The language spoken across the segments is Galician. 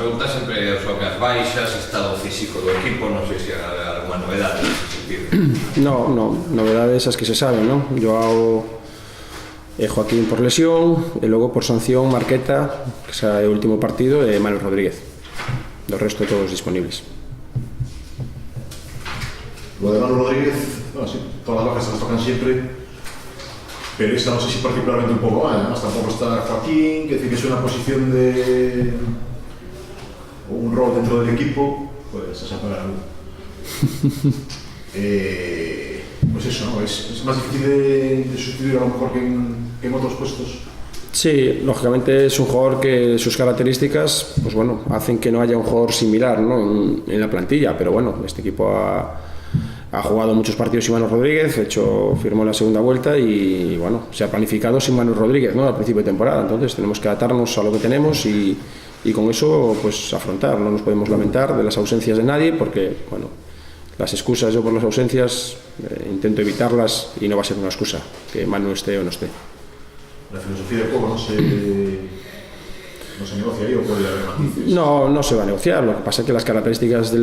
pregunta sempre sobre as baixas, estado físico do equipo, non sei se hai alguma novedade nesse sentido. No, novedades esas que se saben, ¿no? Joao e Joaquín por lesión, e logo por sanción Marqueta, que xa é o último partido, e Manuel Rodríguez. Do resto todos disponibles. Lo de Manuel Rodríguez, bueno, sí, todas las bajas se las tocan siempre, pero esta no sé si particularmente un poco mal, además tampoco está Joaquín, que es una posición de un rol dentro del equipo, pues se apaga la luz. Pues eso, ¿no? Es más difícil de sustituir a lo mejor que en otros puestos. Sí, lógicamente es un jugador que sus características, pues bueno, hacen que no haya un jugador similar, ¿no? en la plantilla, pero bueno, este equipo ha jugado muchos partidos sin Manuel Rodríguez, de hecho firmó la segunda vuelta y bueno, se ha planificado sin Manuel Rodríguez, ¿no? Al principio de temporada, entonces tenemos que adaptarnos a lo que tenemos y con eso pues afrontar, no nos podemos lamentar de las ausencias de nadie porque bueno, las excusas yo por las ausencias intento evitarlas y no va a ser una excusa que Manu esté o no esté. La filosofía del juego no se negocia ahí o puede haber matices. No se va a negociar, lo que pasa es que las características de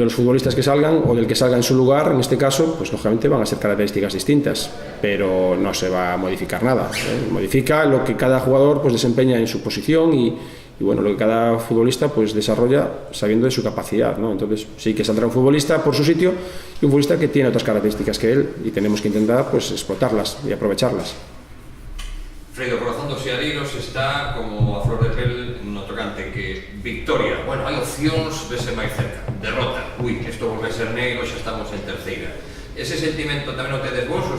los futbolistas que salgan o del que salga en su lugar, en este caso, pues lógicamente van a ser características distintas, pero no se va a modificar nada. Modifica lo que cada jugador pues desempeña en su posición y bueno, lo que cada futbolista pues desarrolla sabiendo de su capacidad, ¿no? Entonces sí que saldrá un futbolista por su sitio y un futbolista que tiene otras características que él y tenemos que intentar pues explotarlas y aprovecharlas. Fredo, o corazón dos seareiros está como a flor de pel no tocante que victoria, bueno, hai opcións de ser máis cerca, derrota, isto volve a ser negro, xa estamos en terceira. Ese sentimento tamén o tedes vos ou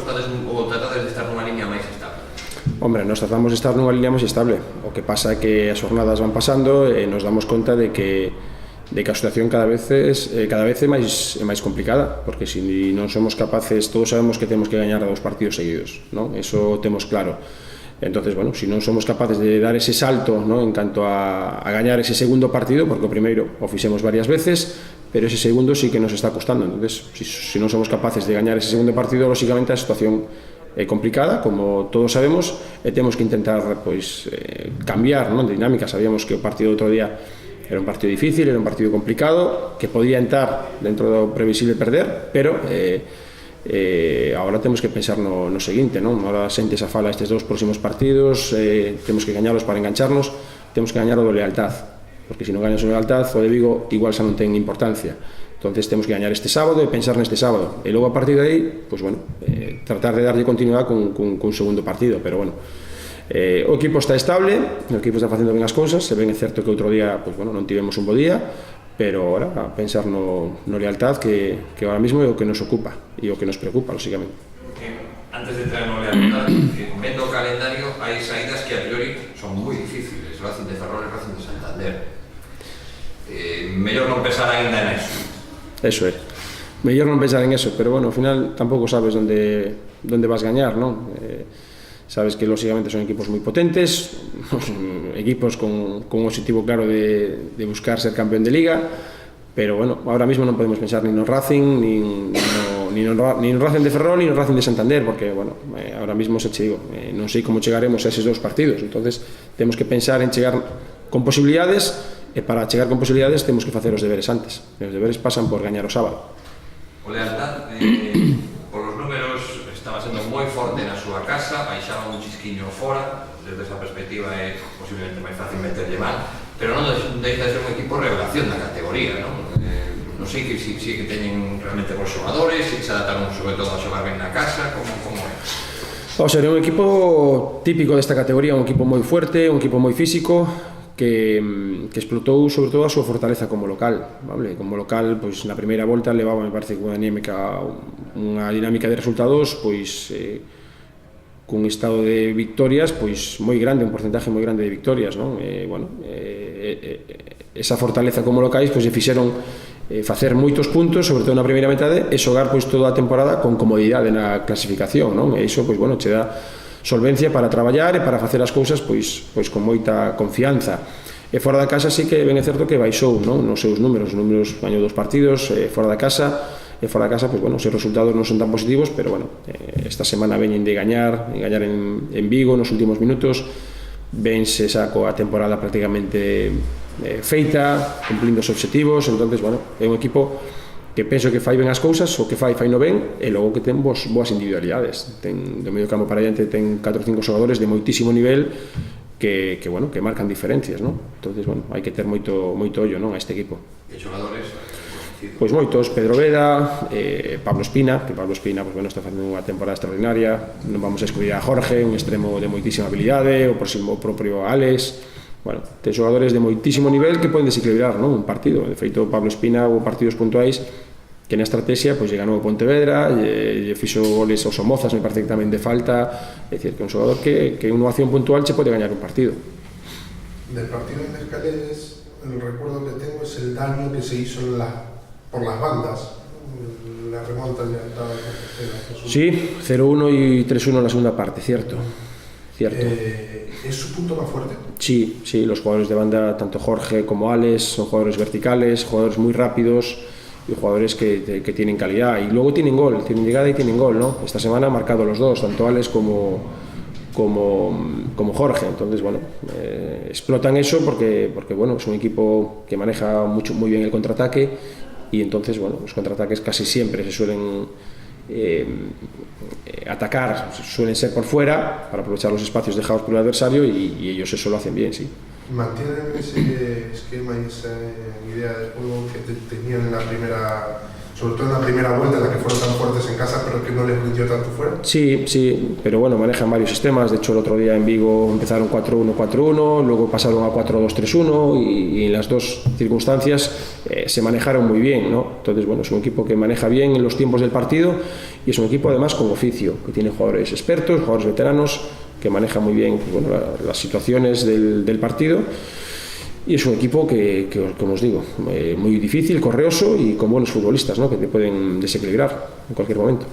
tratades de estar nunha liña máis estable? Hombre, nos tratamos de estar nunha liña máis estable, o que pasa é que as jornadas van pasando e nos damos conta de que a situación cada vez é máis complicada, porque se non somos capaces, todos sabemos que temos que gañar 2 partidos seguidos, ¿no? Eso temos claro. Entonces, bueno, si non somos capaces de dar ese salto, ¿no? En canto a gañar ese segundo partido, porque o primeiro o fixemos varias veces, pero ese segundo sí que nos está costando. Entonces, si non somos capaces de gañar ese segundo partido, lógicamente a situación é complicada, como todos sabemos, e temos que intentar pois, cambiar, ¿no? De dinámica. Sabíamos que o partido do outro día era un partido difícil, era un partido complicado, que podía entrar dentro do previsible perder, pero agora temos que pensar no seguinte, non? Agora sente esa fala estes 2 próximos partidos, temos que gañarlos para engancharnos, temos que gañar o do lealtad, porque se non gañas o lealtad, o de Vigo igual xa non ten importancia. Entonces temos que gañar este sábado e pensar neste sábado, e logo a partir de aí, pues bueno, tratar de darlle continuidade cun segundo partido, pero bueno, o equipo está estable, o equipo está facendo ben as cousas, se ben é certo que outro día, pues bueno, non tivemos un bo día, pero ahora a pensar no lealtad que ahora mismo é o que nos ocupa e o que nos preocupa, lógicamente. Antes de entrar no lealtad, vendo o calendario, hai saídas que a priori son moi difíciles, Racing de Ferrol e Racing de Santander. Mellor non pensar ainda en eso. Eso é. Mellor non pensar en eso, pero bueno, ao final tampouco sabes onde vas gañar, non? Sabes que lógicamente son equipos moi potentes, equipos con un objetivo claro de buscar ser campeón de liga, pero bueno, ahora mismo non podemos pensar ni no Racing, ni no Racing de Ferrol, ni no Racing de Santander, porque bueno, ahora mismo se che digo, non sei como chegaremos a eses 2 partidos, entonces temos que pensar en chegar con posibilidades, e para chegar con posibilidades temos que facer os deberes antes, e os deberes pasan por gañar o sábado. O lealtad, polos números, estaba sendo moi forte na súa casa, baixaba un chisquiño fora, desde esa perspectiva é posiblemente máis fácil meterlle mal, pero non deixa de ser un equipo revelación da categoría, non? Non sei que si que teñen realmente bons xogadores, se adaptaron sobre todo a xogar ben na casa, como é? O sea, é un equipo típico desta categoría, un equipo moi fuerte, un equipo moi físico, que explotou sobre todo a súa fortaleza como local, vale? Como local, pois na primeira volta levaba, me parece, unha dinámica de resultados, pois cun estado de victorias pois moi grande, un porcentaje moi grande de victorias, non? Esa fortaleza como locais pois lle fixeron facer moitos puntos, sobre todo na primeira metade, e xogar pois toda a temporada con comodidade na clasificación, non? E iso pois bueno, che dá solvencia para traballar e para facer as cousas pois con moita confianza. E fora da casa sí que ben é certo que baixou, non? Nos seus números gañou 2 partidos fora da casa, e fora da casa pois bueno, os resultados non son tan positivos, pero bueno, esta semana veñen de gañar en Vigo nos últimos minutos, vense saco a temporada prácticamente feita, cumplindo os obxectivos. Entonces, bueno, é un equipo que penso que fai ben as cousas, o que fai no ben, e logo que ten boas individualidades. Ten, do medio campo para diante, ten 4 ou 5 xogadores de moitísimo nivel que marcan diferencias, non? Entonces, bueno, hai que ter moito ollo, non, a este equipo. E xogadores? Pois moitos, Pedro Veda, Pablo Espina, que Pablo Espina, pues, bueno, está facendo unha temporada extraordinaria. Non vamos a excluir a Jorge, un extremo de moitísima habilidade, o propio Alex. Bueno, ten xogadores de moitísimo nivel que poden desequilibrar, non, un partido. De feito, Pablo Espina houve partidos puntuais que na estrategia pois, lle ganou o Pontevedra, lle fixo goles aos Somozas, me parece que tamén de falta. É dicir, que é un xogador que unha acción puntual che pode gañar un partido. Del partido de Escaleres, el recuerdo que tengo es el daño que se hizo por las bandas. La remonta ya estaba en la tercera. Sí, 0-1 y 3-1 en la segunda parte, cierto. ¿Es su punto más fuerte? Sí, los jugadores de banda, tanto Jorge como Alex, son jugadores verticales, jugadores muy rápidos y jugadores que tienen calidad. Y luego tienen gol, tienen llegada y tienen gol, ¿no? Esta semana han marcado los dos, tanto Alex como Jorge. Entonces, bueno, explotan eso porque bueno, es un equipo que maneja muy bien el contraataque, y entonces, bueno, los contraataques casi siempre se suelen atacar, suelen ser por fuera para aprovechar los espacios dejados por el adversario, y ellos eso lo hacen bien, sí. ¿Mantienen ese esquema y esa idea de juego que tenían en la primera, sobre todo en la primera vuelta, en la que fueron tan fuertes en casa pero que no les rindió tanto fuera? Sí, pero bueno, manejan varios sistemas. De hecho, el otro día en Vigo empezaron 4-1-4-1, luego pasaron a 4-2-3-1, y en las dos circunstancias se manejaron muy bien, ¿no? Entonces, bueno, es un equipo que maneja bien en los tiempos del partido, y es un equipo además con oficio, que tiene jugadores expertos, jugadores veteranos, que manejan muy bien, pues, bueno, las situaciones del partido. Y es un equipo que como os digo, muy difícil, correoso y con buenos futbolistas, ¿no? Que te pueden desequilibrar en cualquier momento.